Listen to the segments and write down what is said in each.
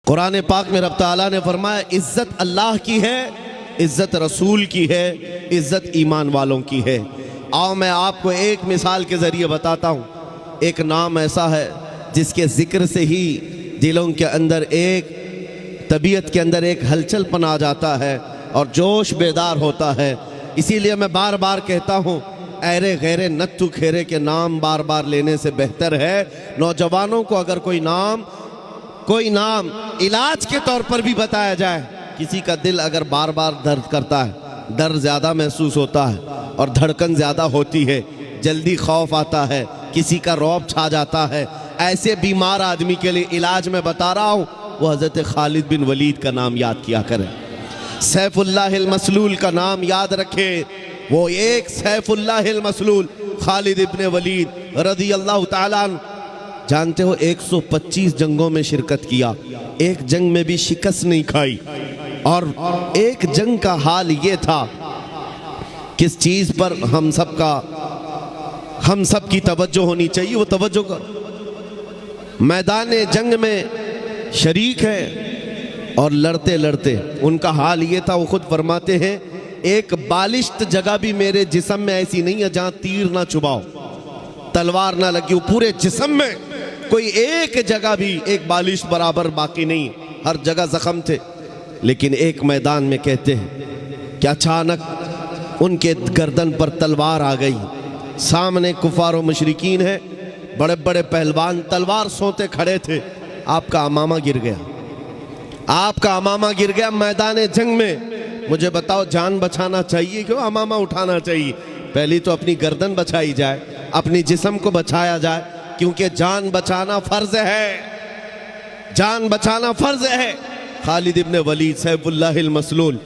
قرآن پاک میں رب تعالیٰ نے فرمایا عزت اللہ کی ہے، عزت رسول کی ہے، عزت ایمان والوں کی ہے۔ آؤ میں آپ کو ایک مثال کے ذریعے بتاتا ہوں۔ ایک نام ایسا ہے جس کے ذکر سے ہی دلوں کے اندر ایک طبیعت کے اندر ایک ہلچل پن آ جاتا ہے اور جوش بیدار ہوتا ہے۔ اسی لیے میں بار بار کہتا ہوں ایرے غیرے نتو کھیرے کے نام بار بار لینے سے بہتر ہے نوجوانوں کو اگر کوئی نام علاج کے طور پر بھی بتایا جائے۔ کسی کا دل اگر بار بار درد کرتا ہے، ڈر زیادہ محسوس ہوتا ہے اور دھڑکن زیادہ ہوتی ہے، جلدی خوف آتا ہے، کسی کا رعب چھا جاتا ہے، ایسے بیمار آدمی کے لیے علاج میں بتا رہا ہوں، وہ حضرت خالد بن ولید کا نام یاد کیا کریں۔ سیف اللہ المسلول کا نام یاد رکھے۔ وہ ایک سیف اللہ المسلول خالد بن ولید رضی اللہ تعالیٰ عنہ، جانتے ہو 125 جنگوں میں شرکت کیا، ایک جنگ میں بھی شکست نہیں کھائی، اور ایک جنگ کا حال یہ تھا، کس چیز پر ہم سب کی توجہ ہونی چاہیے، وہ توجہ کا میدان جنگ میں شریک ہے اور لڑتے لڑتے ان کا حال یہ تھا، وہ خود فرماتے ہیں ایک بالشت جگہ بھی میرے جسم میں ایسی نہیں ہے جہاں تیر نہ چباؤ، تلوار نہ لگی ہو، پورے جسم میں کوئی ایک جگہ بھی ایک بالش برابر باقی نہیں، ہر جگہ زخم تھے۔ لیکن ایک میدان میں کہتے ہیں کہ اچانک ان کے گردن پر تلوار آ گئی، سامنے کفار و مشرکین ہیں، بڑے بڑے پہلوان تلوار سوتے کھڑے تھے، آپ کا امامہ گر گیا میدان جنگ میں۔ مجھے بتاؤ جان بچانا چاہیے کہ امامہ اٹھانا چاہیے؟ پہلی تو اپنی گردن بچائی جائے، اپنی جسم کو بچایا جائے، کیونکہ جان بچانا فرض ہے۔ خالد ابن ولید سیف اللہ المسلول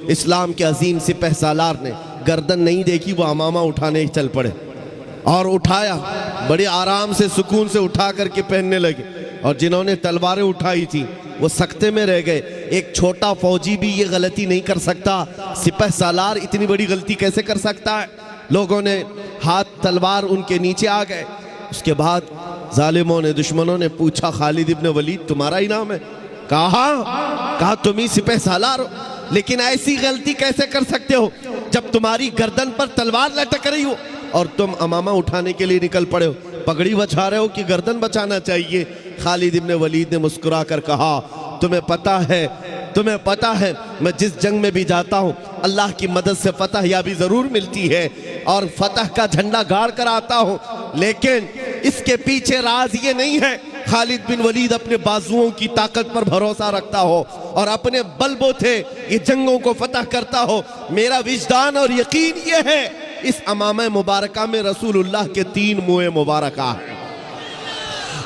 اسلام کے عظیم سپہ سالار نے گردن نہیں دیکھی، وہ امامہ اٹھانے ہی چل پڑے اور اٹھایا، بڑے آرام سے سکون سے اٹھا کر کے پہننے لگے، اور جنہوں نے تلواریں اٹھائی تھی وہ سکتے میں رہ گئے۔ ایک چھوٹا فوجی بھی یہ غلطی نہیں کر سکتا، سپہ سالار اتنی بڑی غلطی کیسے کر سکتا ہے؟ لوگوں نے ہاتھ تلوار ان کے نیچے آ گئے۔ اس کے بعد ظالموں نے دشمنوں نے پوچھا خالد ابن ولید تمہارا ہی نام ہے؟ کہا تم ہی سپہ سالار ہو، لیکن ایسی غلطی کیسے کر سکتے ہو جب تمہاری گردن پر تلوار لٹک رہی ہو اور تم امامہ اٹھانے کے لیے نکل پڑے ہو؟ پگڑی بچا رہے ہو کہ گردن بچانا چاہیے؟ خالد ابن ولید نے مسکرا کر کہا تمہیں پتہ ہے میں جس جنگ میں بھی جاتا ہوں اللہ کی مدد سے فتح یابی ضرور ملتی ہے اور فتح کا جھنڈا گاڑ کر آتا ہوں، لیکن اس کے پیچھے راز یہ نہیں ہے خالد بن ولید اپنے بازوؤں کی طاقت پر بھروسہ رکھتا ہو اور اپنے بل بوتے یہ جنگوں کو فتح کرتا ہو۔ میرا وجدان اور یقین یہ ہے اس امامہ مبارکہ میں رسول اللہ کے 3 موئے مبارکہ ہیں،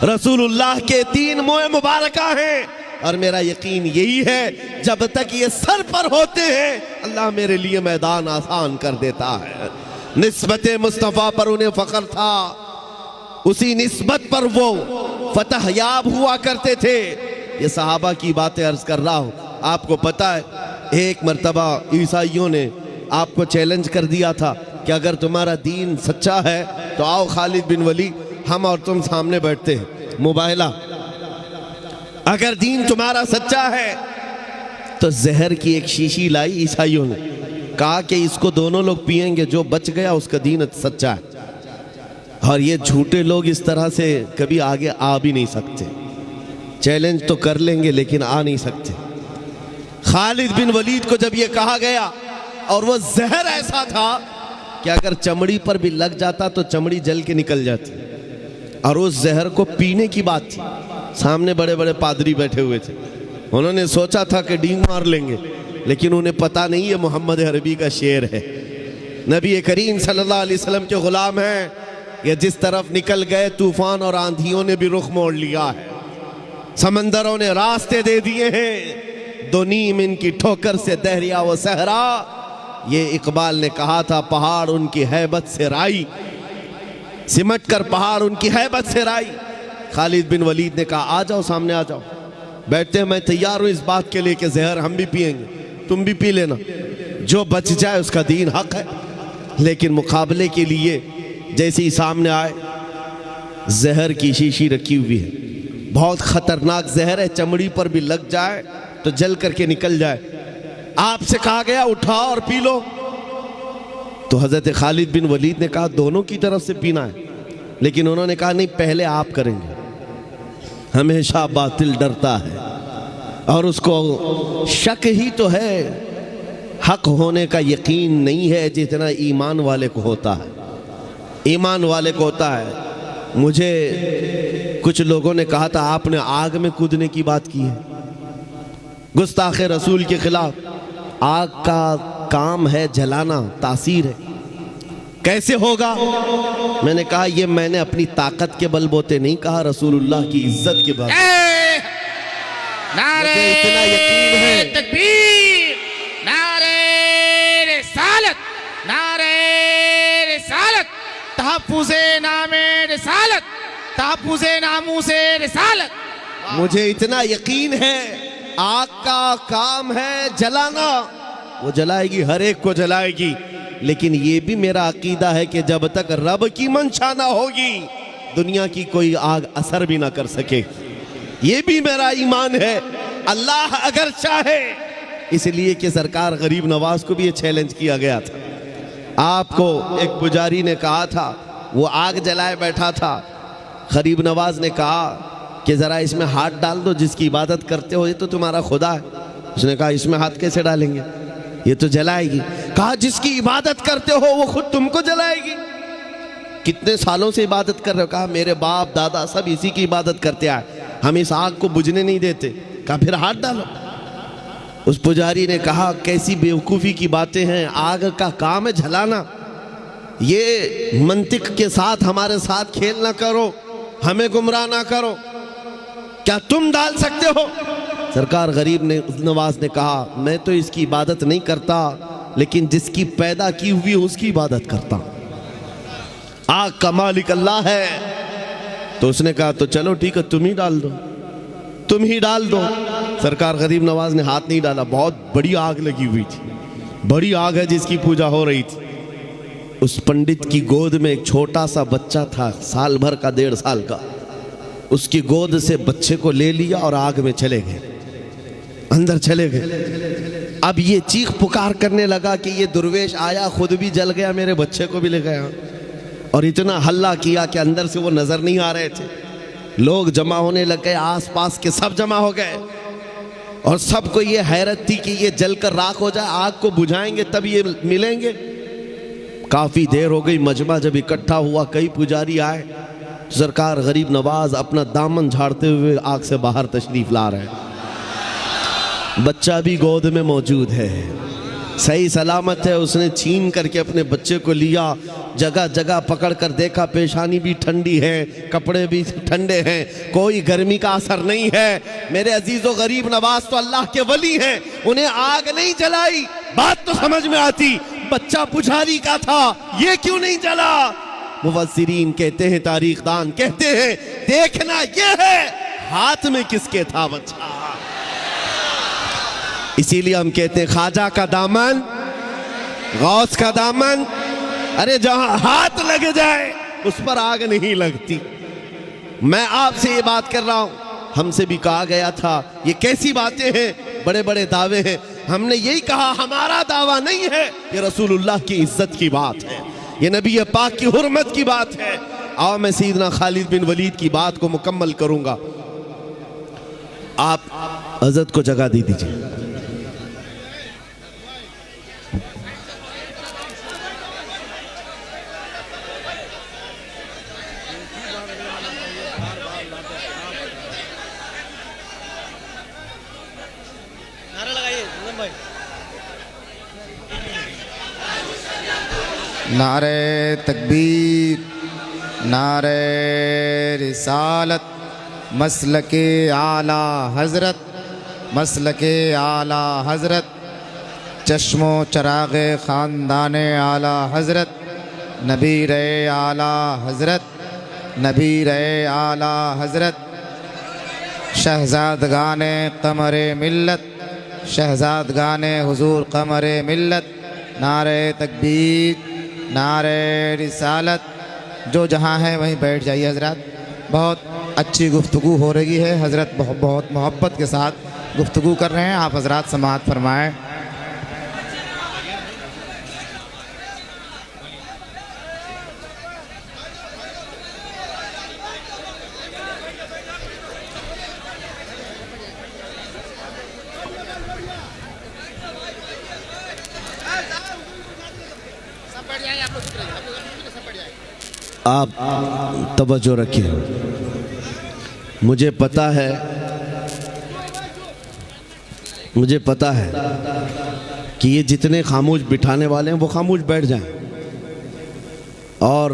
رسول اللہ کے 3 موئے مبارکہ ہیں، اور میرا یقین یہی ہے جب تک یہ سر پر ہوتے ہیں اللہ میرے لیے میدان آسان کر دیتا ہے۔ نسبت مصطفیٰ پر انہیں فخر تھا، اسی نسبت پر وہ فتح یاب ہوا کرتے تھے۔ یہ صحابہ کی باتیں عرض کر رہا ہوں۔ آپ کو پتہ ہے ایک مرتبہ عیسائیوں نے آپ کو چیلنج کر دیا تھا کہ اگر تمہارا دین سچا ہے تو آؤ خالد بن ولید ہم اور تم سامنے بیٹھتے ہیں، مباہلہ۔ اگر دین تمہارا سچا ہے تو زہر کی ایک شیشی لائی عیسائیوں نے، کہا کہ اس کو دونوں لوگ پئیں گے، جو بچ گیا اس کا دین سچا ہے، اور یہ جھوٹے لوگ اس طرح سے کبھی آگے آ بھی نہیں سکتے، چیلنج تو کر لیں گے لیکن آ نہیں سکتے۔ خالد بن ولید کو جب یہ کہا گیا اور وہ زہر ایسا تھا کہ اگر چمڑی پر بھی لگ جاتا تو چمڑی جل کے نکل جاتی، اور اس زہر کو پینے کی بات تھی، سامنے بڑے بڑے پادری بیٹھے ہوئے تھے، انہوں نے سوچا تھا کہ ڈینگ مار لیں گے، لیکن انہیں پتا نہیں یہ محمد عربی کا شعر ہے، نبی کریم صلی اللہ علیہ وسلم کے غلام ہیں، یہ جس طرف نکل گئے طوفان اور آندھیوں نے بھی رخ موڑ لیا ہے، سمندروں نے راستے دے دیے ہیں، 2 نیم ان کی ٹھوکر سے دریا و صحرا، یہ اقبال نے کہا تھا پہاڑ ان کی ہیبت سے رائی، سمٹ کر پہاڑ ان کی ہیبت سے رائی۔ خالد بن ولید نے کہا آ جاؤ، سامنے آ جاؤ، بیٹھتے ہیں، میں تیار ہوں اس بات کے لیے کہ زہر ہم بھی پئیں گے، تم بھی پی لینا، جو بچ جائے اس کا دین حق ہے۔ لیکن مقابلے کے لیے جیسے ہی سامنے آئے، زہر کی شیشی رکھی ہوئی ہے، بہت خطرناک زہر ہے، چمڑی پر بھی لگ جائے تو جل کر کے نکل جائے. آپ سے کہا گیا اٹھاؤ اور پی لو. تو حضرت خالد بن ولید نے کہا دونوں کی طرف سے پینا ہے، لیکن انہوں نے کہا نہیں، پہلے آپ کریں گے. ہمیشہ باطل ڈرتا ہے اور اس کو شک ہی تو ہے، حق ہونے کا یقین نہیں ہے جتنا ایمان والے کو ہوتا ہے. ایمان والے کو ہوتا ہے. مجھے کچھ لوگوں نے کہا تھا آپ نے آگ میں کودنے کی بات کی ہے، گستاخ رسول کے خلاف. آگ کا کام ہے جلانا، تاثیر ہے، کیسے ہوگا؟ میں نے کہا یہ میں نے اپنی طاقت کے بل بوتے نہیں کہا، رسول اللہ کی عزت کے بل. نعرہ اتنا یقین ہے. تکبیر، نعرہ رسالت، نعرہ رسالت، تحفظ نام رسالت، تحفظ ناموس رسالت. مجھے اتنا یقین ہے آگ کا کام ہے جلانا، وہ جلائے گی، ہر ایک کو جلائے گی. لیکن یہ بھی میرا عقیدہ ہے کہ جب تک رب کی منشا نہ ہوگی دنیا کی کوئی آگ اثر بھی نہ کر سکے. یہ بھی میرا ایمان ہے، اللہ اگر چاہے. اس لیے کہ سرکار غریب نواز کو بھی یہ چیلنج کیا گیا تھا. آپ کو ایک پجاری نے کہا تھا، وہ آگ جلائے بیٹھا تھا، غریب نواز نے کہا کہ ذرا اس میں ہاتھ ڈال دو، جس کی عبادت کرتے ہو یہ تو تمہارا خدا ہے. اس نے کہا اس میں ہاتھ کیسے ڈالیں گے، یہ تو جلائے گی. کہا جس کی عبادت کرتے ہو وہ خود تم کو جلائے گی. کتنے سالوں سے عبادت کر رہے ہو؟ کہا میرے باپ دادا سب اسی کی عبادت کرتے آئے، ہم اس آگ کو بجھنے نہیں دیتے. کہا پھر ہاتھ ڈالو. اس پجاری نے کہا کیسی بیوقوفی کی باتیں ہیں، آگ کا کام ہے جلانا. یہ منطق کے ساتھ ہمارے ساتھ کھیل نہ کرو، ہمیں گمراہ نہ کرو. کیا تم ڈال سکتے ہو؟ سرکار غریب نواز نے کہا میں تو اس کی عبادت نہیں کرتا، لیکن جس کی پیدا کی ہوئی اس کی عبادت کرتا. آگ کا مالک اللہ ہے. تو اس نے کہا تو چلو ٹھیک ہے، تم ہی ڈال دو، تم ہی ڈال دو. سرکار غریب نواز نے ہاتھ نہیں ڈالا. بہت بڑی آگ لگی ہوئی تھی، بڑی آگ ہے جس کی پوجا ہو رہی تھی. اس پنڈت کی گود میں ایک چھوٹا سا بچہ تھا، سال بھر کا، 1.5 سال کا. اس کی گود سے بچے کو لے لیا اور آگ میں چلے گئے، اندر چلے گئے. اب یہ چیخ پکار کرنے لگا کہ یہ درویش آیا، خود بھی جل گیا، میرے بچے کو بھی لے گیا. اور اتنا ہلہ کیا کہ اندر سے وہ نظر نہیں آ رہے تھے. لوگ جمع ہونے لگ گئے، آس پاس کے سب جمع ہو گئے، اور سب کو یہ حیرت تھی کہ یہ جل کر راکھ ہو جائے، آگ کو بجھائیں گے تب یہ ملیں گے. کافی دیر ہو گئی. مجمع جب اکٹھا ہوا، کئی پجاری آئے. سرکار غریب نواز اپنا دامن جھاڑتے ہوئے آگ سے باہر تشریف لا رہے ہیں. بچہ بھی گود میں موجود ہے، صحیح سلامت ہے. اس نے چھین کر کے اپنے بچے کو لیا، جگہ جگہ پکڑ کر دیکھا، پیشانی بھی ٹھنڈی ہے، کپڑے بھی ٹھنڈے ہیں، کوئی گرمی کا اثر نہیں ہے. میرے عزیز و غریب نواز تو اللہ کے ولی ہیں، انہیں آگ نہیں جلائی. بات تو سمجھ میں آتی، بچہ پجاری کا تھا، یہ کیوں نہیں جلا؟ مفسرین کہتے ہیں، تاریخ دان کہتے ہیں، دیکھنا یہ ہے ہاتھ میں کس کے تھا بچہ. اسی لیے ہم کہتے ہیں خواجہ کا دامن، غوث کا دامن، ارے جہاں ہاتھ لگ جائے اس پر آگ نہیں لگتی. میں آپ سے یہ بات کر رہا ہوں، ہم سے بھی کہا گیا تھا یہ کیسی باتیں ہیں، بڑے بڑے دعوے ہیں. ہم نے یہی کہا ہمارا دعویٰ نہیں ہے، یہ رسول اللہ کی عزت کی بات ہے، یہ نبی پاک کی حرمت کی بات ہے. آؤ میں سیدنا خالد بن ولید کی بات کو مکمل کروں گا. آپ حضرت کو جگہ دے دیجئے. نعرہ تکبیر، نعرہ رسالت، مسلک اعلیٰ حضرت، مسلک اعلیٰ حضرت، چشم و چراغ خاندان اعلیٰ حضرت، نبیر اعلیٰ حضرت، نبیر اعلیٰ حضرت، شہزادگان قمر ملت، شہزادگان حضور قمر ملت. نعرہ تکبیر، نعرہ رسالت. جو جہاں ہے وہیں بیٹھ جائیے حضرات. بہت اچھی گفتگو ہو رہی ہے، حضرت بہت محبت کے ساتھ گفتگو کر رہے ہیں، آپ حضرات سماعت فرمائیں۔ آپ توجہ رکھیں، مجھے پتا ہے کہ یہ جتنے خاموش بٹھانے والے ہیں وہ خاموش بیٹھ جائیں، اور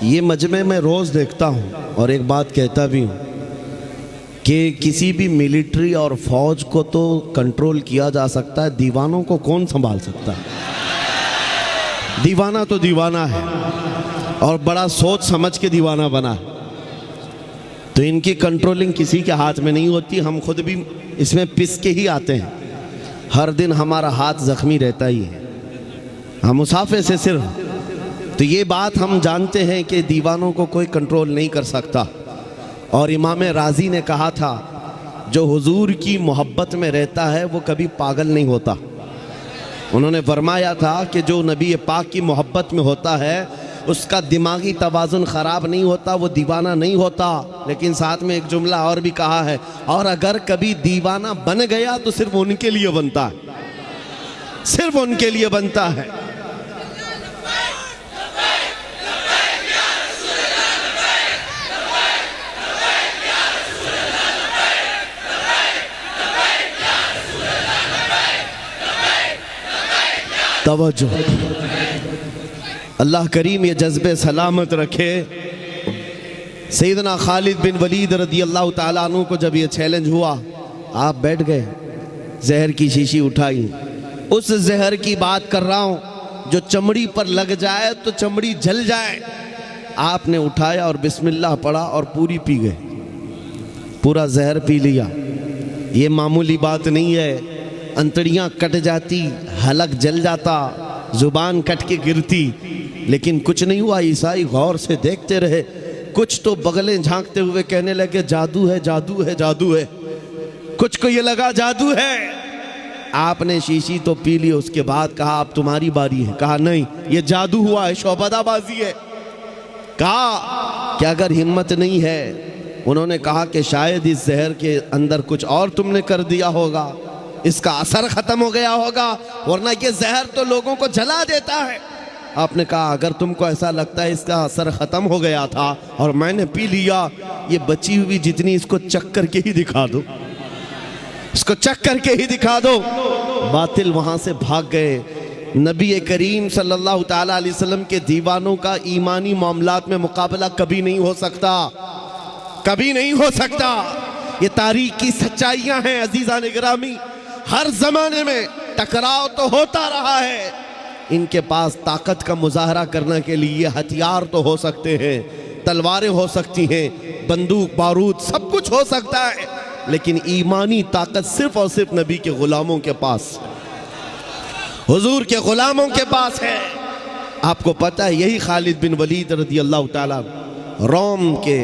یہ مجمع میں روز دیکھتا ہوں اور ایک بات کہتا بھی ہوں کہ کسی بھی ملٹری اور فوج کو تو کنٹرول کیا جا سکتا ہے، دیوانوں کو کون سنبھال سکتا ہے؟ دیوانہ تو دیوانہ ہے، اور بڑا سوچ سمجھ کے دیوانہ بنا ہے، تو ان کی کنٹرولنگ کسی کے ہاتھ میں نہیں ہوتی۔ ہم خود بھی اس میں پس کے ہی آتے ہیں، ہر دن ہمارا ہاتھ زخمی رہتا ہی ہے، ہم مسافے سے صرف، تو یہ بات ہم جانتے ہیں کہ دیوانوں کو کوئی کنٹرول نہیں کر سکتا۔ اور امام رازی نے کہا تھا جو حضور کی محبت میں رہتا ہے وہ کبھی پاگل نہیں ہوتا۔ انہوں نے فرمایا تھا کہ جو نبی پاک کی محبت میں ہوتا ہے اس کا دماغی توازن خراب نہیں ہوتا، وہ دیوانہ نہیں ہوتا۔ لیکن ساتھ میں ایک جملہ اور بھی کہا ہے، اور اگر کبھی دیوانہ بن گیا تو صرف ان کے لیے بنتا ہے، صرف ان کے لیے بنتا ہے۔ توجہ، اللہ کریم یہ جذبے سلامت رکھے۔ سیدنا خالد بن ولید رضی اللہ تعالیٰ عنہ کو جب یہ چیلنج ہوا، آپ بیٹھ گئے، زہر کی شیشی اٹھائی، اس زہر کی بات کر رہا ہوں جو چمڑی پر لگ جائے تو چمڑی جل جائے، آپ نے اٹھایا اور بسم اللہ پڑھا اور پوری پی گئے، پورا زہر پی لیا۔ یہ معمولی بات نہیں ہے، انتڑیاں کٹ جاتی، حلق جل جاتا، زبان کٹ کے گرتی، لیکن کچھ نہیں ہوا۔ عیسائی غور سے دیکھتے رہے، کچھ تو بغلیں جھانکتے ہوئے کہنے لگے جادو ہے، جادو ہے، جادو ہے، کچھ کو یہ لگا جادو ہے۔ آپ نے شیشی تو پی لی، اس کے بعد کہا اب تمہاری باری ہے، کہا نہیں یہ جادو ہوا ہے، شعبدہ بازی ہے۔ کہا کہ اگر ہمت نہیں ہے، انہوں نے کہا کہ شاید اس زہر کے اندر کچھ اور تم نے کر دیا ہوگا، اس کا اثر ختم ہو گیا ہوگا، ورنہ یہ زہر تو لوگوں کو جلا دیتا ہے۔ آپ نے کہا اگر تم کو ایسا لگتا ہے اس کا اثر ختم ہو گیا تھا اور میں نے پی لیا، یہ بچی ہوئی جتنی اس کو چک کر کے ہی دکھا دو، اس کو چک کر کے ہی دکھا دو۔ باطل وہاں سے بھاگ گئے۔ نبی کریم صلی اللہ تعالیٰ علیہ وسلم کے دیوانوں کا ایمانی معاملات میں مقابلہ کبھی نہیں ہو سکتا، کبھی نہیں ہو سکتا۔ یہ تاریخ کی سچائیاں ہیں عزیزان گرامی، ہر زمانے میں ٹکراؤ تو ہوتا رہا ہے۔ ان کے پاس طاقت کا مظاہرہ کرنے کے لیے ہتھیار تو ہو سکتے ہیں، تلواریں ہو سکتی ہیں، بندوق بارود سب کچھ ہو سکتا ہے، لیکن ایمانی طاقت صرف اور صرف نبی کے غلاموں کے پاس، حضور کے غلاموں کے پاس ہے۔ آپ کو پتہ ہے یہی خالد بن ولید رضی اللہ تعالیٰ روم کے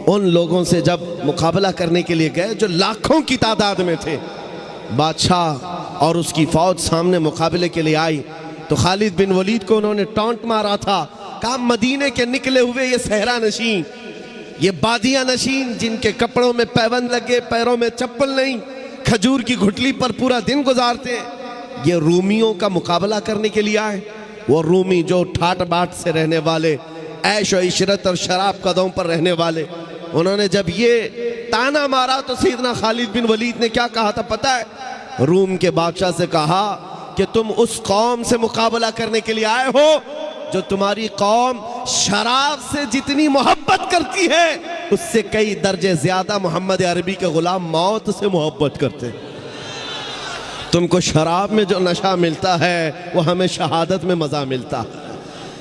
ان لوگوں سے جب مقابلہ کرنے کے لیے گئے جو لاکھوں کی تعداد میں تھے، بادشاہ اور اس کی فوج سامنے مقابلے کے لیے آئی، تو خالد بن ولید کو انہوں نے ٹانٹ مارا تھا، کہا مدینے کے نکلے ہوئے یہ صحرا نشین، یہ بادیاں نشین جن کے کپڑوں میں پیوند لگے، پیروں میں چپل نہیں، کھجور کی گھٹلی پر پورا دن گزارتے ہیں، یہ رومیوں کا مقابلہ کرنے کے لیے آئے۔ وہ رومی جو ٹھاٹ باٹ سے رہنے والے، عیش و عشرت اور شراب قدوں پر رہنے والے، انہوں نے جب یہ تانا مارا تو سیدنا خالد بن ولید نے کیا کہا تھا پتہ ہے؟ روم کے بادشاہ سے کہا کہ تم اس قوم سے مقابلہ کرنے کے لیے آئے ہو جو تمہاری قوم شراب سے جتنی محبت کرتی ہے اس سے کئی درجے زیادہ محمد عربی کے غلام موت سے محبت کرتے ہیں۔ تم کو شراب میں جو نشہ ملتا ہے وہ ہمیں شہادت میں مزہ ملتا ہے۔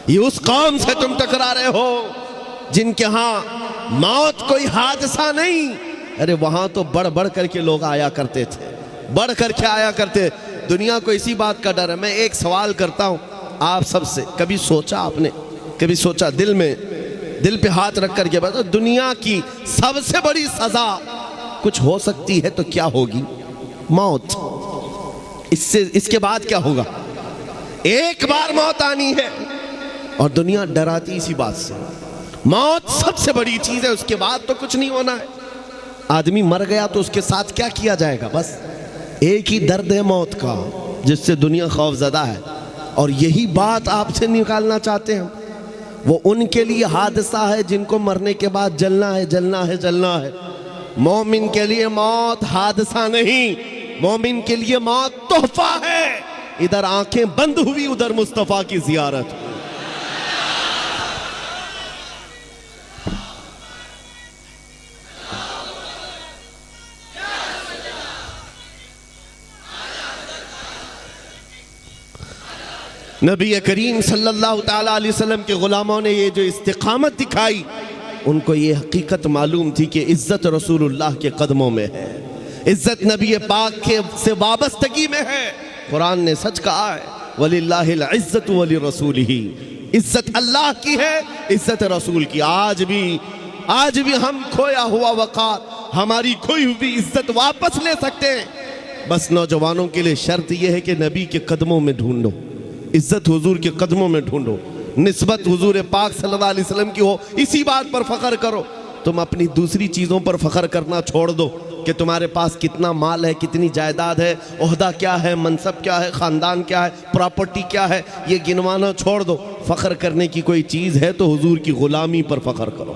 یہ اس قوم سے تم ٹکرا رہے ہو جن کے ہاں موت کوئی حادثہ نہیں، ارے وہاں تو بڑھ بڑھ کر کے لوگ آیا کرتے تھے، بڑھ کر کے آیا کرتے۔ دنیا کو اسی بات کا ڈر ہے۔ میں ایک سوال کرتا ہوں آپ سب سے، کبھی سوچا آپ نے، کبھی سوچا دل میں دل پہ ہاتھ رکھ کر کے بتا، دنیا کی سب سے بڑی سزا کچھ ہو سکتی ہے تو کیا ہوگی؟ موت۔ اس کے بعد کیا ہوگا؟ ایک بار موت آنی ہے، اور دنیا ڈراتی اسی بات سے، موت سب سے بڑی چیز ہے، اس کے بعد تو کچھ نہیں ہونا ہے۔ آدمی مر گیا تو اس کے ساتھ کیا کیا جائے گا؟ بس ایک ہی درد ہے موت کا، جس سے دنیا خوف زدہ ہے، اور یہی بات آپ سے نکالنا چاہتے ہیں۔ وہ ان کے لیے حادثہ ہے جن کو مرنے کے بعد جلنا ہے، جلنا ہے، جلنا ہے۔ مومن کے لیے موت حادثہ نہیں، مومن کے لیے موت تحفہ ہے۔ ادھر آنکھیں بند ہوئی، ادھر مصطفیٰ کی زیارت۔ نبی کریم صلی اللہ تعالیٰ علیہ وسلم کے غلاموں نے یہ جو استقامت دکھائی، ان کو یہ حقیقت معلوم تھی کہ عزت رسول اللہ کے قدموں میں ہے، عزت نبی پاک کے سے وابستگی میں ہے۔ قرآن نے سچ کہا ہے، وَلِلَّهِ الْعِزَّةُ وَلِرَسُولِهِ، عزت اللہ کی ہے، عزت رسول کی۔ آج بھی ہم کھویا ہوا وقار، ہماری کھوئی ہوئی عزت واپس لے سکتے ہیں، بس نوجوانوں کے لیے شرط یہ ہے کہ نبی کے قدموں میں ڈھونڈو، عزت حضور کے قدموں میں ڈھونڈو، نسبت حضور پاک صلی اللہ علیہ وسلم کی ہو، اسی بات پر فخر کرو۔ تم اپنی دوسری چیزوں پر فخر کرنا چھوڑ دو کہ تمہارے پاس کتنا مال ہے، کتنی جائیداد ہے، عہدہ کیا ہے، منصب کیا ہے، خاندان کیا ہے، پراپرٹی کیا ہے، یہ گنوانا چھوڑ دو۔ فخر کرنے کی کوئی چیز ہے تو حضور کی غلامی پر فخر کرو۔